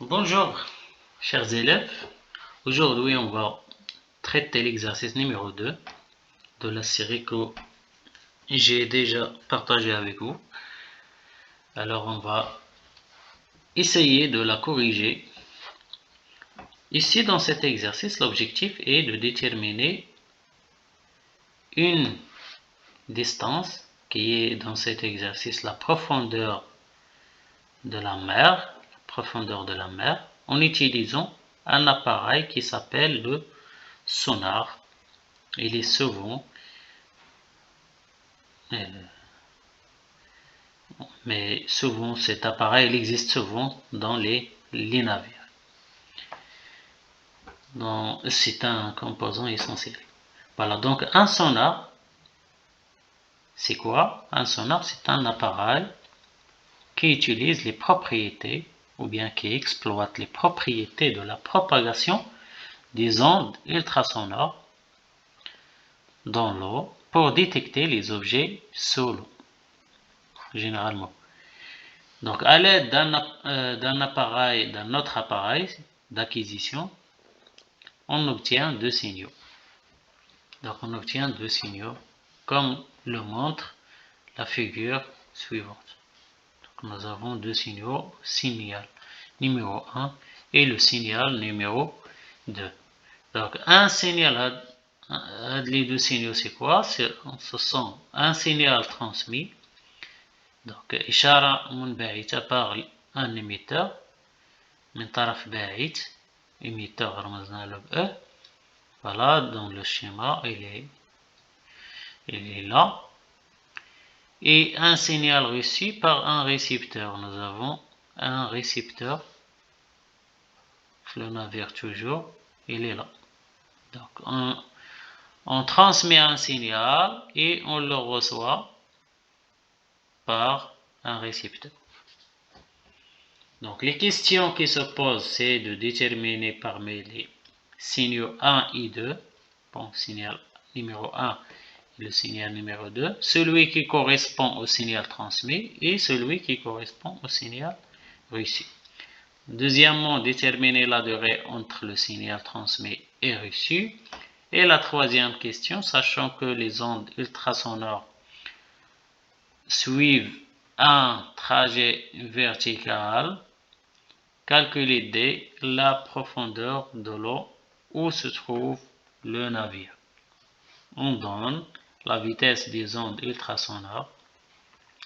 Bonjour, chers élèves. Aujourd'hui, on va traiter l'exercice numéro 2 de la série que j'ai déjà partagée avec vous. Alors, on va essayer de la corriger. Ici, dans cet exercice, l'objectif est de déterminer une distance qui est dans cet exercice la profondeur de la mer, en utilisant un appareil qui s'appelle le sonar. Il est souvent mais souvent cet appareil il existe souvent dans les navires. C'est un composant essentiel. Voilà, donc un sonar, c'est quoi? Un sonar, c'est un appareil qui utilise les propriétés ou bien qui exploite les propriétés de la propagation des ondes ultrasonores dans l'eau pour détecter les objets sous l'eau, généralement. Donc, à l'aide d'un autre appareil d'acquisition, on obtient deux signaux. Donc, on obtient deux signaux, comme le montre la figure suivante. Donc, nous avons deux signaux, signal numéro 1 et le signal numéro 2. Donc, les deux signaux, c'est quoi? Ce sont un signal transmis. Donc, إشارة منبعثة par un émetteur من طرف باعث, émetteur رمزنا له ب E. Voilà, dans le schéma, il est là. Et un signal reçu par un récepteur. Nous avons un récepteur. Le navire toujours, il est là. Donc, on transmet un signal et on le reçoit par un récepteur. Donc, les questions qui se posent, c'est de déterminer parmi les signaux 1 et 2, bon, signal numéro 1 et le signal numéro 2, celui qui correspond au signal transmis et celui qui correspond au signal reçu. Deuxièmement, déterminer la durée entre le signal transmis et reçu. Et la troisième question, sachant que les ondes ultrasonores suivent un trajet vertical, calculer dès la profondeur de l'eau où se trouve le navire. On donne la vitesse des ondes ultrasonores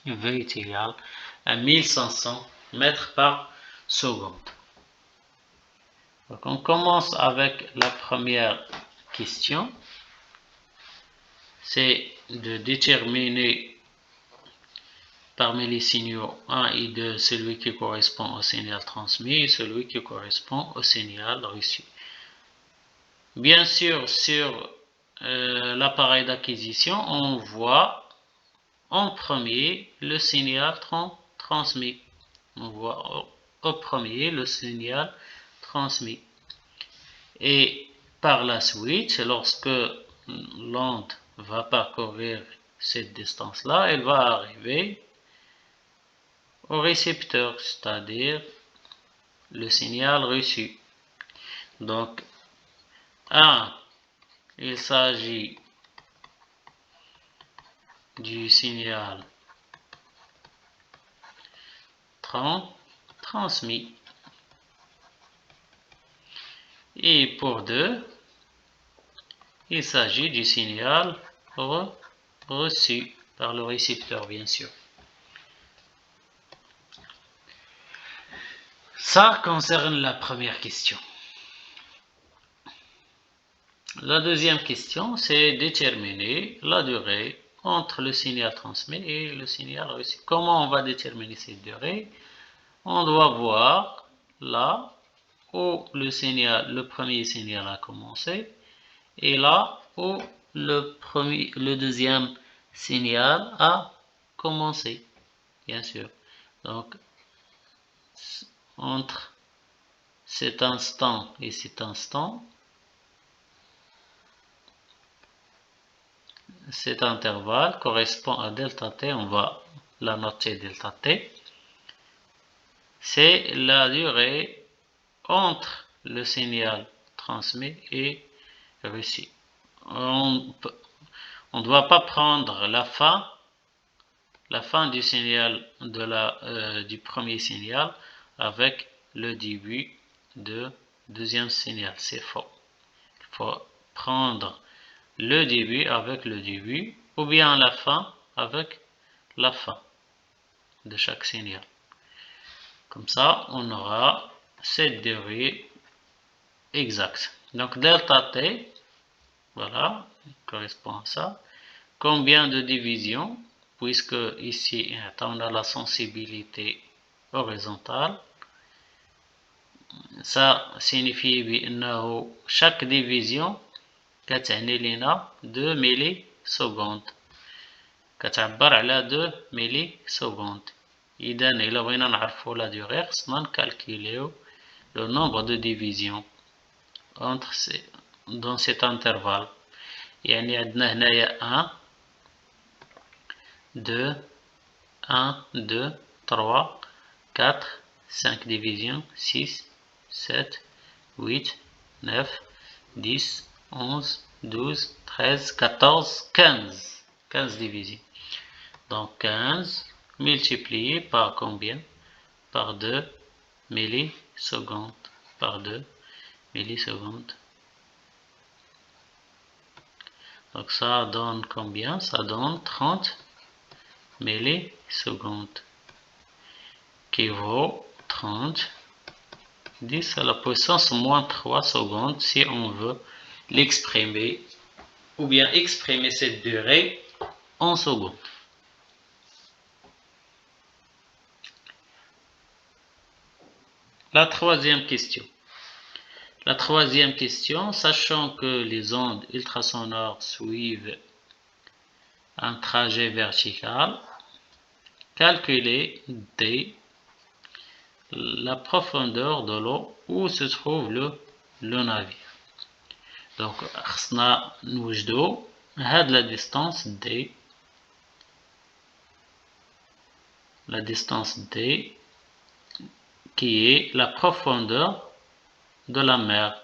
V est égal à 1500 mètres par seconde. Donc on commence avec la première question. C'est de déterminer parmi les signaux 1 et 2 celui qui correspond au signal transmis et celui qui correspond au signal reçu. Bien sûr, sur l'appareil d'acquisition, on voit en premier le signal transmis. On voit au premier le signal transmis. Et par la suite, lorsque l'onde va parcourir cette distance-là, elle va arriver au récepteur, c'est-à-dire le signal reçu. Donc, 1, il s'agit du signal transmis. Et pour 2, il s'agit du signal reçu par le récepteur, bien sûr. Ça concerne la première question. La deuxième question, c'est déterminer la durée entre le signal transmis et le signal reçu. Comment on va déterminer cette durée? On doit voir là où le premier signal a commencé et là où le deuxième signal a commencé, bien sûr. Donc, entre cet instant et cet instant, cet intervalle correspond à delta t, on va la noter delta t. C'est la durée entre le signal transmis et reçu. On ne doit pas prendre la fin du signal du premier signal avec le début du deuxième signal. C'est faux. Il faut prendre le début avec le début ou bien la fin avec la fin de chaque signal. Comme ça, on aura cette durée exacte. Donc, delta t, voilà, correspond à ça. Combien de divisions? Puisque ici, on a la sensibilité horizontale. Ça signifie que chaque division كتعني لنا 2 ملي سكوند كتعبر على 2 ملي سكوند. إذا إلا بغينا نعرفو لا دوغي خصنا نكالكيليو لو نومبر دو ديفيزيون dans cet intervalle. يعني عندنا هنايا 1 2 1 2 3 4 5 divisions 6 7 8 9 10 11 12 13 14 15 divisions. Donc 15 multiplié par combien? Par 2 millisecondes. Par 2 millisecondes. Donc ça donne combien? Ça donne 30 millisecondes. Qui vaut 30 10 à la puissance moins 3 secondes si on veut l'exprimer ou bien exprimer cette durée en secondes. La troisième question. La troisième question, sachant que les ondes ultrasonores suivent un trajet vertical, calculez D, la profondeur de l'eau où se trouve le navire. Donc, خصنا نوجدو هاد la distance D, qui est la profondeur de la mer.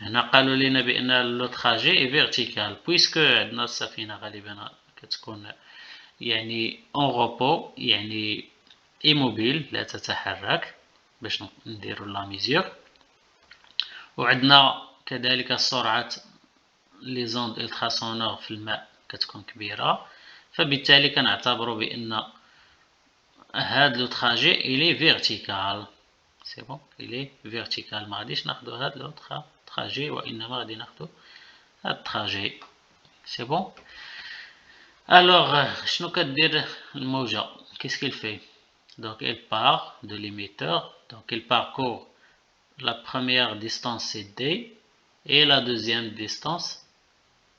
هنا قالوا لنا بأن le trajet est vertical puisque عندنا السفينة غالبا كتكون يعني en repos يعني immobile لا تتحرك باش نديرو لا ميزور. وعندنا كذلك سرعة لي زوند التراسونور في الماء كتكون كبيرة، فبالتالي كنعتبروا بأن هاد لو تراجي إلي فيرتيكال. سي بون إلي فيرتيكال، ما غاديش ناخدو هاد لو تراجي وإنما غادي ناخدو هاد التراجي. سي بون. Alors شنو كدير الموجة؟ qu'est-ce qu'il fait? Donc elle part de l'émetteur, donc elle parcourt la première distance c'est D et la deuxième distance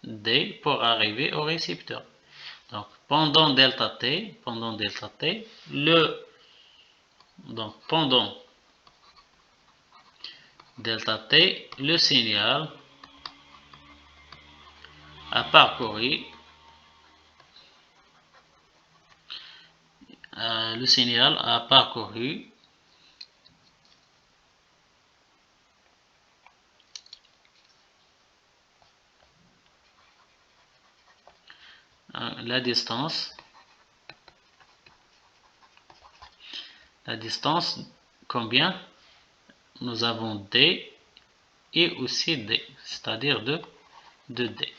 D pour arriver au récepteur. Donc pendant delta t, pendant delta t, le signal a parcouru la distance combien? Nous avons D et aussi D, c'est-à-dire de D.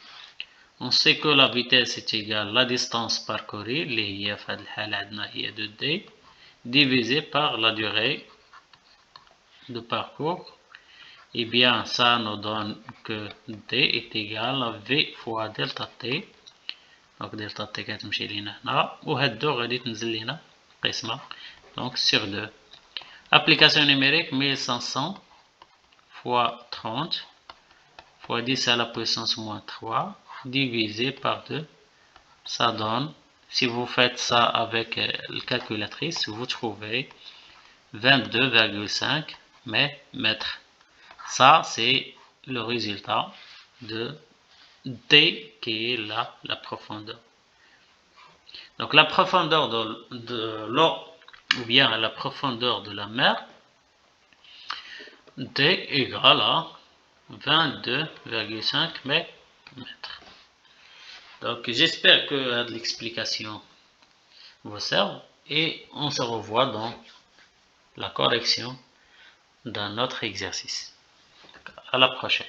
On sait que la vitesse est égale à la distance parcourue, اللي هي في هذه الحالة عندنا هي de D, divisé par la durée de parcours. Et bien ça nous donne que D est égal à V fois delta T. Donc delta T كتمشي لينا هنا وهاد دو غادي تنزل لينا قسمة donc sur 2. Application numérique 1500 fois 30 fois 10 à la puissance moins 3 divisé par 2, ça donne, si vous faites ça avec la calculatrice, vous trouvez 22,5 mètres. Ça, c'est le résultat de D qui est la profondeur. Donc la profondeur de l'eau ou bien la profondeur de la mer D égale à 22,5 mètres. Donc j'espère que l'explication vous sert et on se revoit dans la correction d'un autre exercice. À la prochaine.